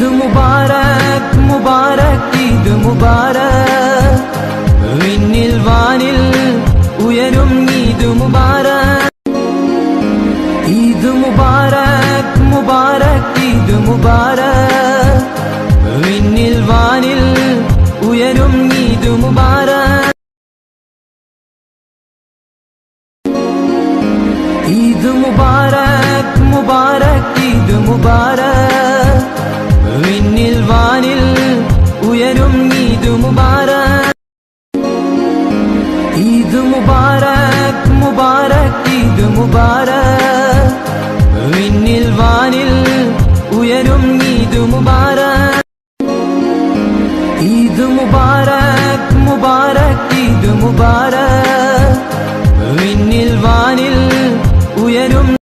ഈദ് മുബാരക് മുബാരക് ഈദ് മുബാരക് വിണ്ണിൽ വാനിൽ ഉയരും ഈദ് മുബാരക് ഈദ് മുബാരക് മുബാരക് ഈദ് മുബാരക് വിണ്ണിൽ വാനിൽ ഉയരും ഈദ് മുബാരക് ഈദ് മുബാരക് മുബാരക് ഈദ് മുബാരക് വിണ്ണിൽ വാനിൽ ഉയരും ഈദ് മുബാരക് ഈദ് മുബാരക് മുബാരക് ഈദ് മുബാരക്